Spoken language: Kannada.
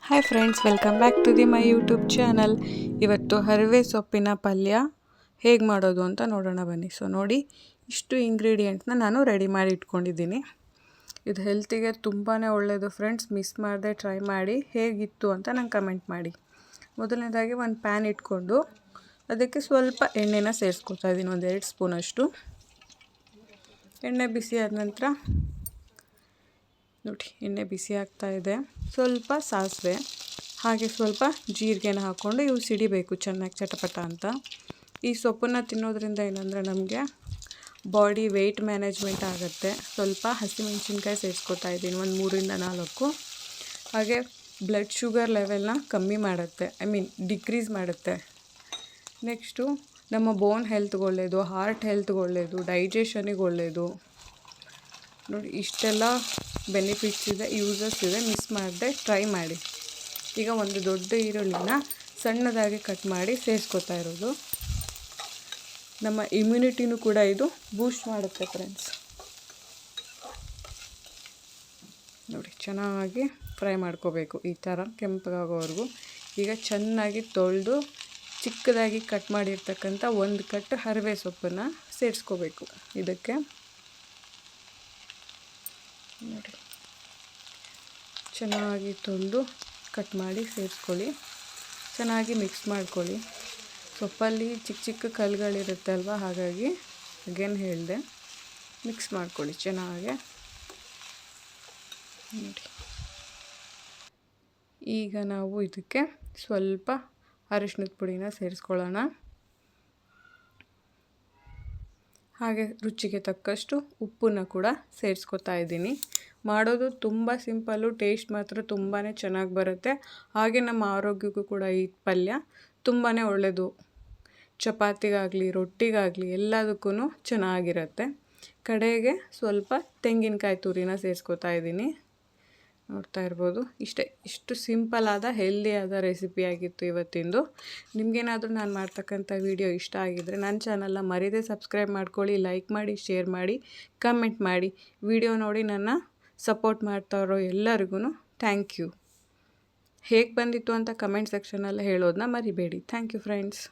Hi friends, welcome back to my YouTube channel. ಇವತ್ತು ಹರಿವೆ ಸೊಪ್ಪಿನ ಪಲ್ಯ ಹೇಗೆ ಮಾಡೋದು ಅಂತ ನೋಡೋಣ ಬನ್ನಿ. ಸೊ ನೋಡಿ, ಇಷ್ಟು ಇಂಗ್ರೀಡಿಯೆಂಟ್ನ ನಾನು ರೆಡಿ ಮಾಡಿ ಇಟ್ಕೊಂಡಿದ್ದೀನಿ. ಇದು ಹೆಲ್ತಿಗೆ ತುಂಬಾ ಒಳ್ಳೆಯದು ಫ್ರೆಂಡ್ಸ್. ಮಿಸ್ ಮಾಡದೆ ಟ್ರೈ ಮಾಡಿ, ಹೇಗಿತ್ತು ಅಂತ ನಂಗೆ ಕಮೆಂಟ್ ಮಾಡಿ. ಮೊದಲನೇದಾಗಿ ಒಂದು ಪ್ಯಾನ್ ಇಟ್ಕೊಂಡು ಅದಕ್ಕೆ ಸ್ವಲ್ಪ ಎಣ್ಣೆನ ಸೇರಿಸ್ಕೊತಾ ಇದ್ದೀನಿ, ಒಂದು 2 ಸ್ಪೂನಷ್ಟು. ಎಣ್ಣೆ ಬಿಸಿ ಆದ ನಂತರ ನೋಡಿ, ಎಣ್ಣೆ ಬಿಸಿ ಆಗ್ತಾ ಇದೆ. ಸ್ವಲ್ಪ ಸಾಸಿವೆ ಹಾಗೆ ಸ್ವಲ್ಪ ಜೀರಿಗೆನ ಹಾಕ್ಕೊಂಡು ಇವು ಸಿಡಿಬೇಕು ಚೆನ್ನಾಗಿ ಚಟಪಟ ಅಂತ. ಈ ಸೊಪ್ಪನ್ನು ತಿನ್ನೋದ್ರಿಂದ ಏನಂದರೆ ನಮಗೆ ಬಾಡಿ ವೆಯ್ಟ್ ಮ್ಯಾನೇಜ್ಮೆಂಟ್ ಆಗುತ್ತೆ. ಸ್ವಲ್ಪ ಹಸಿಮೆಣಸಿನ್ಕಾಯಿ ಸೇರಿಸ್ಕೊತಾ ಇದ್ದೀನಿ, ಒಂದು 3-4. ಹಾಗೆ ಬ್ಲಡ್ ಶುಗರ್ ಲೆವೆಲ್ನ ಕಮ್ಮಿ ಮಾಡುತ್ತೆ, ಡಿಕ್ರೀಸ್ ಮಾಡುತ್ತೆ. ನೆಕ್ಸ್ಟು ನಮ್ಮ ಬೋನ್ ಹೆಲ್ತ್ಗೆ ಒಳ್ಳೆಯದು, ಹಾರ್ಟ್ ಹೆಲ್ತ್ಗೆ ಒಳ್ಳೆಯದು, ಡೈಜೆಷನಿಗೆ ಒಳ್ಳೆಯದು. ನೋಡಿ, ಇಷ್ಟೆಲ್ಲ ಬೆನಿಫಿಟ್ಸ್ ಇದೆ, ಯೂಸಸ್ ಇದೆ. ಮಿಸ್ ಮಾಡದೆ ಟ್ರೈ ಮಾಡಿ. ಈಗ ಒಂದು ದೊಡ್ಡ ಈರುಳ್ಳಿನ ಸಣ್ಣದಾಗಿ ಕಟ್ ಮಾಡಿ ಸೇರಿಸ್ಕೊತಾ ಇರೋದು. ನಮ್ಮ ಇಮ್ಯುನಿಟಿನೂ ಕೂಡ ಇದು ಬೂಸ್ಟ್ ಮಾಡುತ್ತೆ ಫ್ರೆಂಡ್ಸ್. ನೋಡಿ, ಚೆನ್ನಾಗಿ ಫ್ರೈ ಮಾಡ್ಕೋಬೇಕು ಈ ಥರ ಕೆಂಪಗಾಗೋವರೆಗೂ. ಈಗ ಚೆನ್ನಾಗಿ ತೊಳೆದು ಚಿಕ್ಕದಾಗಿ ಕಟ್ ಮಾಡಿರ್ತಕ್ಕಂಥ ಒಂದು ಕಟ್ ಹರಿವೆ ಸೊಪ್ಪನ್ನು ಸೇರಿಸ್ಕೋಬೇಕು ಇದಕ್ಕೆ. ನೋಡಿ, ಚೆನ್ನಾಗಿ ತೊಳೆದು ಕಟ್ ಮಾಡಿ ಸೇರಿಸ್ಕೊಳ್ಳಿ. ಚೆನ್ನಾಗಿ ಮಿಕ್ಸ್ ಮಾಡ್ಕೊಳ್ಳಿ. ಸೊಪ್ಪಲ್ಲಿ ಚಿಕ್ಕ ಚಿಕ್ಕ ಕಲ್ಲುಗಳಿರುತ್ತೆ ಅಲ್ವ, ಹಾಗಾಗಿ ಅಗೇನ್ ಹೇಳಿದೆ, ಮಿಕ್ಸ್ ಮಾಡ್ಕೊಳ್ಳಿ ಚೆನ್ನಾಗಿ. ನೋಡಿ, ಈಗ ನಾವು ಇದಕ್ಕೆ ಸ್ವಲ್ಪ ಅರಿಶಿಣದ ಪುಡಿನ ಸೇರಿಸ್ಕೊಳ್ಳೋಣ. ಹಾಗೆ ರುಚಿಗೆ ತಕ್ಕಷ್ಟು ಉಪ್ಪನ್ನು ಕೂಡ ಸೇರಿಸ್ಕೊತಾ ಇದ್ದೀನಿ. ಮಾಡೋದು ತುಂಬ ಸಿಂಪಲ್ಲು, ಟೇಸ್ಟ್ ಮಾತ್ರ ತುಂಬಾ ಚೆನ್ನಾಗಿ ಬರುತ್ತೆ. ಹಾಗೆ ನಮ್ಮ ಆರೋಗ್ಯಕ್ಕೂ ಕೂಡ ಈ ಪಲ್ಯ ತುಂಬಾ ಒಳ್ಳೆಯದು. ಚಪಾತಿಗಾಗಲಿ ರೊಟ್ಟಿಗಾಗಲಿ ಎಲ್ಲದಕ್ಕೂ ಚೆನ್ನಾಗಿರುತ್ತೆ. ಕಡೆಗೆ ಸ್ವಲ್ಪ ತೆಂಗಿನಕಾಯಿ ತುರಿನ ಸೇರಿಸ್ಕೊತಾ ಇದ್ದೀನಿ. ನೋಡ್ತಾ ಇರ್ಬೋದು, ಇಷ್ಟು ಸಿಂಪಲ್ಲಾದ ಹೆಲ್ದಿಯಾದ ರೆಸಿಪಿಯಾಗಿತ್ತು ಇವತ್ತಿಂದು. ನಿಮಗೇನಾದರೂ ನಾನು ಮಾಡ್ತಕ್ಕಂಥ ವಿಡಿಯೋ ಇಷ್ಟ ಆಗಿದ್ದರೆ ನನ್ನ ಚಾನಲ್ನ ಮರೀದೆ ಸಬ್ಸ್ಕ್ರೈಬ್ ಮಾಡ್ಕೊಳ್ಳಿ, ಲೈಕ್ ಮಾಡಿ, ಶೇರ್ ಮಾಡಿ, ಕಮೆಂಟ್ ಮಾಡಿ. ವಿಡಿಯೋ ನೋಡಿ ನನ್ನ ಸಪೋರ್ಟ್ ಮಾಡ್ತಾ ಇರೋ ಎಲ್ಲರಿಗೂ ಥ್ಯಾಂಕ್ ಯು. ಹೇಗೆ ಬಂದಿತ್ತು ಅಂತ ಕಮೆಂಟ್ ಸೆಕ್ಷನಲ್ಲಿ ಹೇಳೋದನ್ನ ಮರಿಬೇಡಿ. Thank you friends.